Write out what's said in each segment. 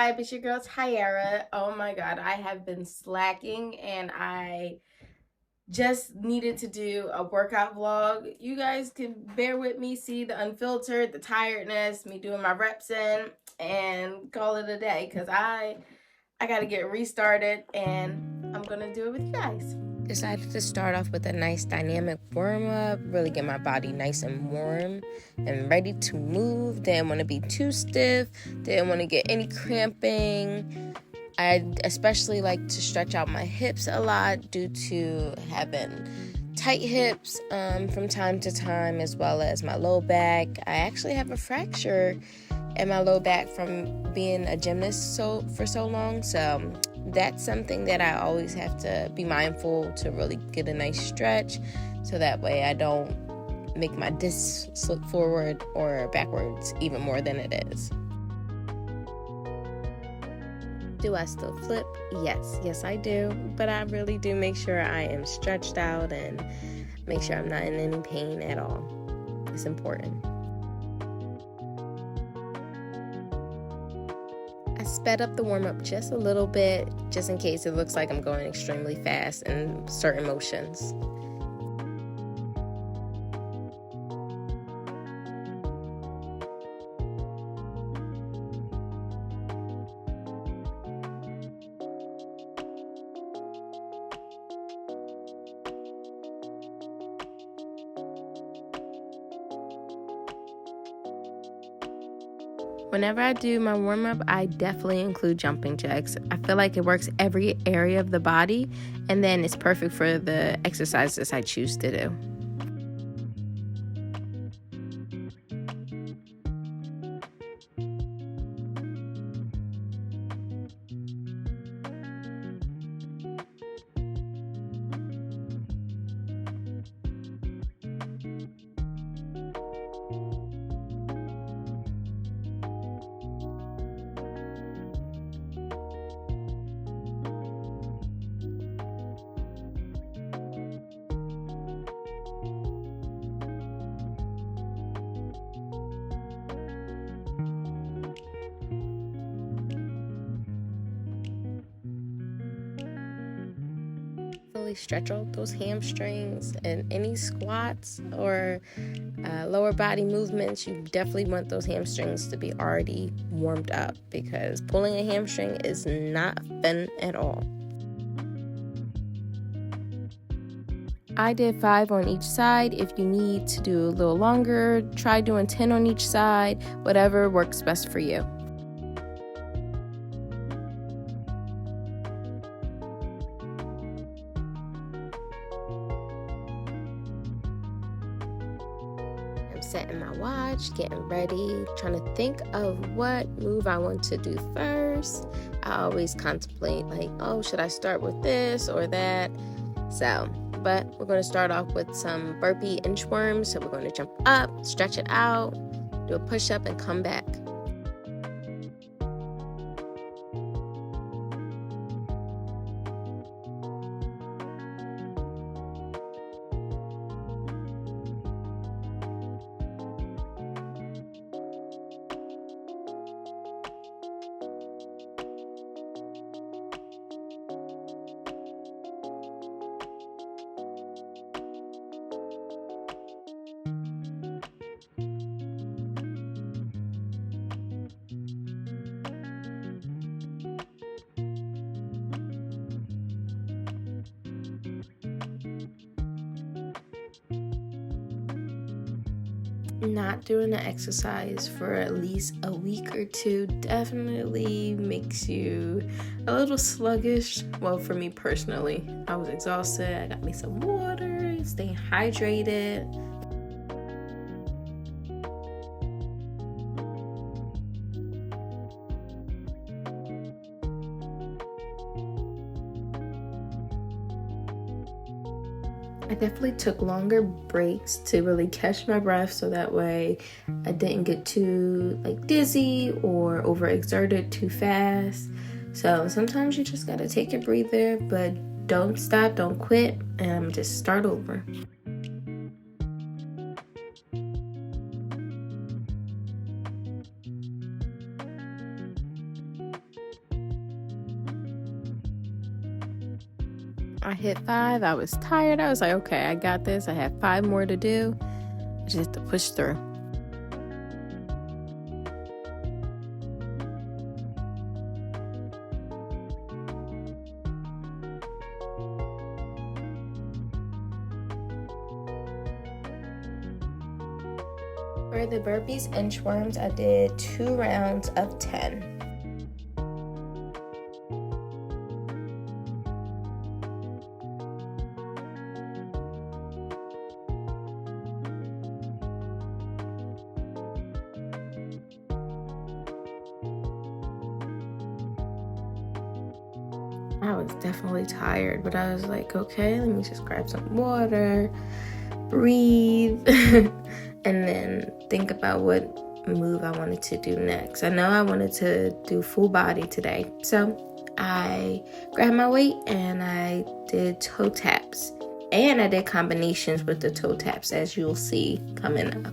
vibe? It's your girl Tyara. Oh my god, I have been slacking and I just needed to do a workout vlog. You guys can bear with me, see the unfiltered, the tiredness, me doing my reps in, and call it a day because I gotta get restarted and I'm gonna do it with you guys. Decided to start off with a nice dynamic warm-up, really get my body nice and warm and ready to move. Didn't want to be too stiff, didn't want to get any cramping. I especially like to stretch out my hips a lot due to having tight hips from time to time, as well as my low back. I actually have a fracture in my low back from being a gymnast for so long, so that's something that I always have to be mindful to really get a nice stretch, so that way I don't make my disc slip forward or backwards even more than it is. Do I still flip? Yes I do, but I really do make sure I am stretched out and make sure I'm not in any pain at all. It's important. I sped up the warm-up just a little bit, just in case it looks like I'm going extremely fast in certain motions. Whenever I do my warm-up, I definitely include jumping jacks. I feel like it works every area of the body, and then it's perfect for the exercises I choose to do. Stretch out those hamstrings, and any squats or lower body movements, you definitely want those hamstrings to be already warmed up, because pulling a hamstring is not fun at all. I did 5 on each side. If you need to do a little longer, try doing 10 on each side, whatever works best for you. I'm setting my watch, getting ready, trying to think of what move I want to do first. I always contemplate like, oh, should I start with this or that? But we're going to start off with some burpee inchworms. So we're going to jump up, stretch it out, do a push-up, and come back. Not doing the exercise for at least a week or two definitely makes you a little sluggish. Well, for me personally, I was exhausted. I got me some water, staying hydrated. I definitely took longer breaks to really catch my breath, so that way I didn't get too dizzy or overexerted too fast. So sometimes you just gotta take a breather, but don't stop, don't quit, and just start over. I hit 5. I was tired. I was like, okay, I got this. I have 5 more to do. I just have to push through. For the burpees inchworms, I did 2 rounds of 10. I was definitely tired, but I was like, okay, let me just grab some water, breathe, and then think about what move I wanted to do next. I know I wanted to do full body today, so I grabbed my weight and I did toe taps, and I did combinations with the toe taps, as you'll see coming up.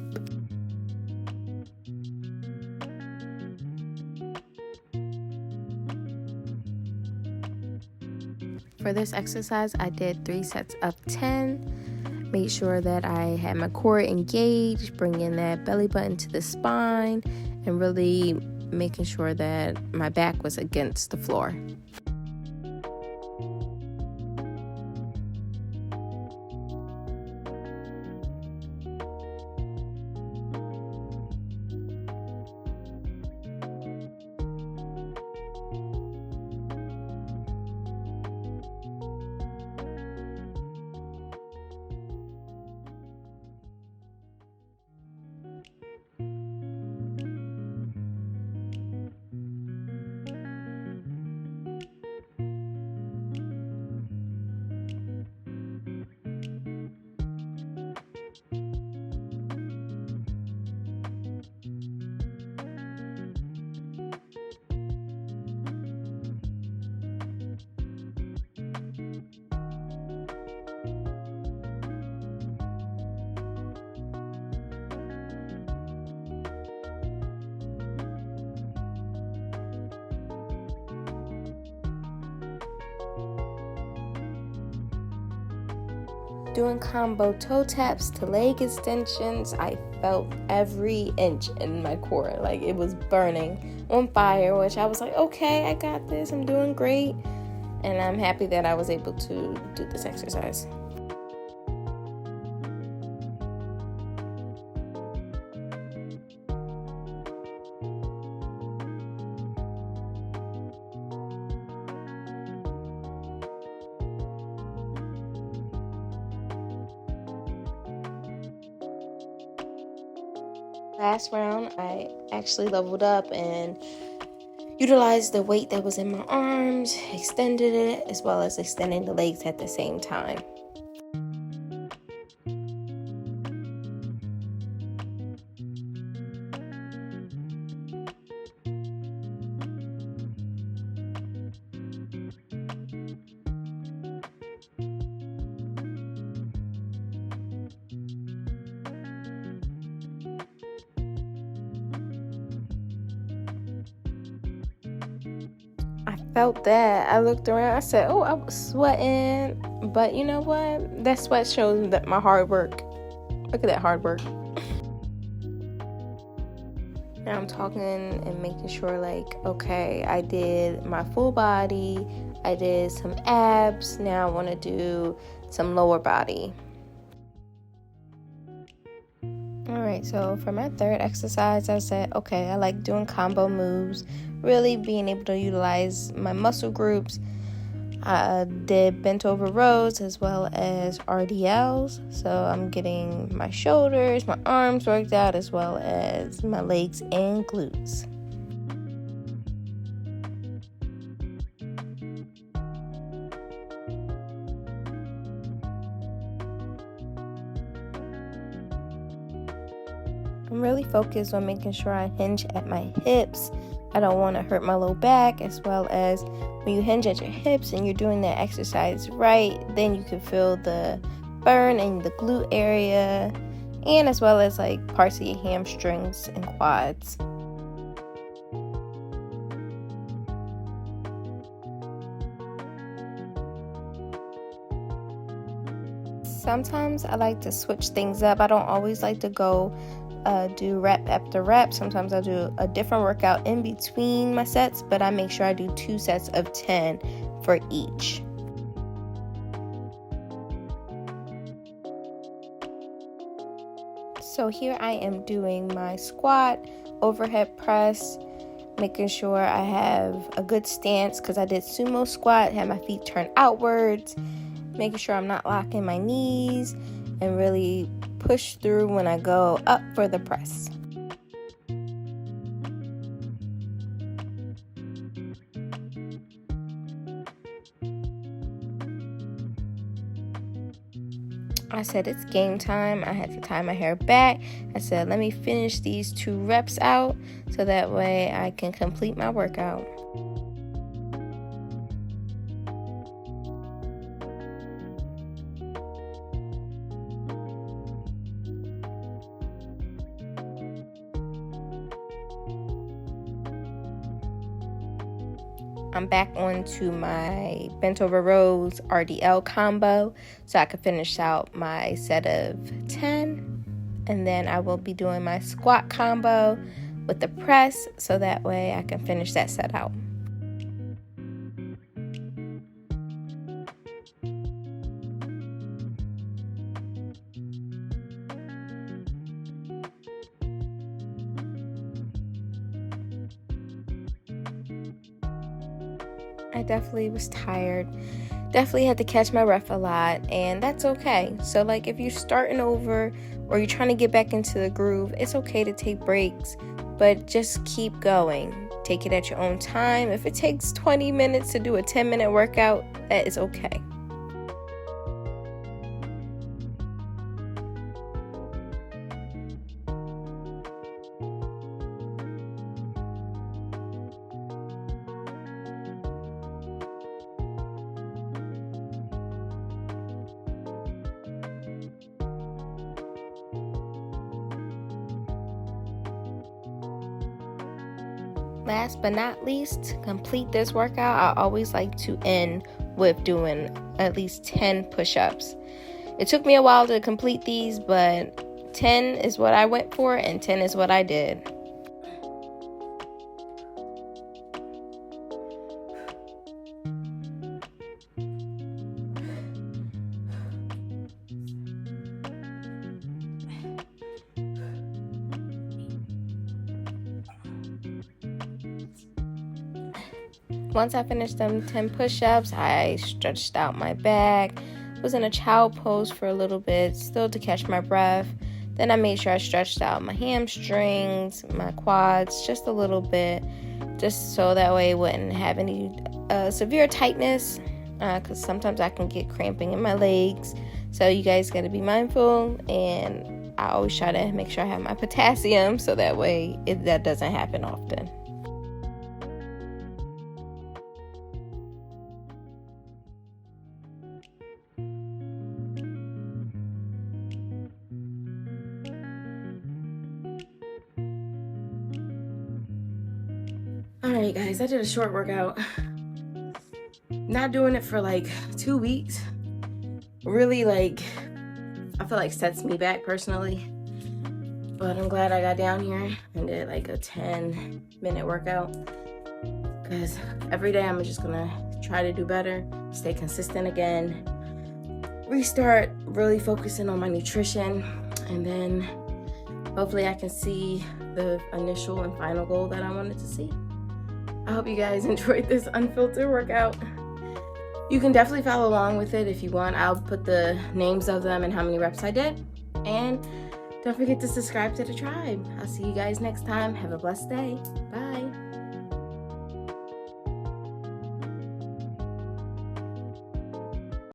For this exercise, I did 3 sets of 10. Made sure that I had my core engaged, bringing that belly button to the spine, and really making sure that my back was against the floor. Doing combo toe taps to leg extensions, I felt every inch in my core, like it was burning on fire, which I was like, okay, I got this, I'm doing great, and I'm happy that I was able to do this exercise. Last round, I actually leveled up and utilized the weight that was in my arms, extended it, as well as extending the legs at the same time. I felt that. I looked around. I said, oh, I was sweating. But you know what? That sweat shows that my hard work. Look at that hard work. Now I'm talking and making sure, like, okay, I did my full body. I did some abs. Now I want to do some lower body. Alright, so for my third exercise, I said, okay, I like doing combo moves, really being able to utilize my muscle groups. I did bent over rows as well as RDLs, so I'm getting my shoulders, my arms worked out, as well as my legs and glutes. I'm really focused on making sure I hinge at my hips. I don't want to hurt my low back, as well as when you hinge at your hips and you're doing that exercise right, then you can feel the burn in the glute area, and as well as like parts of your hamstrings and quads. Sometimes I like to switch things up. I don't always like to go do rep after rep. Sometimes I'll do a different workout in between my sets, but I make sure I do 2 sets of 10 for each. So here I am doing my squat, overhead press, making sure I have a good stance because I did sumo squat, had my feet turned outwards, making sure I'm not locking my knees, and really push through when I go up for the press. I said it's game time. I had to tie my hair back. I said let me finish these 2 reps out so that way I can complete my workout. I'm back on to my bent over rows RDL combo so I can finish out my set of 10. And then I will be doing my squat combo with the press so that way I can finish that set out. I definitely was tired. Definitely had to catch my breath a lot, and that's okay. So like if you're starting over or you're trying to get back into the groove, it's okay to take breaks, but just keep going. Take it at your own time. If it takes 20 minutes to do a 10-minute workout, that is okay. Last but not least, complete this workout. I always like to end with doing at least 10 push-ups. It took me a while to complete these, but 10 is what I went for and 10 is what I did. Once I finished them 10 push-ups, I stretched out my back, was in a child pose for a little bit, still to catch my breath. Then I made sure I stretched out my hamstrings, my quads, just a little bit, just so that way it wouldn't have any severe tightness, because sometimes I can get cramping in my legs. So you guys got to be mindful, and I always try to make sure I have my potassium so that way that doesn't happen often. Alright guys, I did a short workout. Not doing it for like 2 weeks. Really I feel like sets me back personally. But I'm glad I got down here and did like a 10-minute workout. Because every day I'm just gonna try to do better, stay consistent again, restart really focusing on my nutrition, and then hopefully I can see the initial and final goal that I wanted to see. I hope you guys enjoyed this unfiltered workout. You can definitely follow along with it if you want. I'll put the names of them and how many reps I did. And don't forget to subscribe to the tribe. I'll see you guys next time. Have a blessed day. Bye.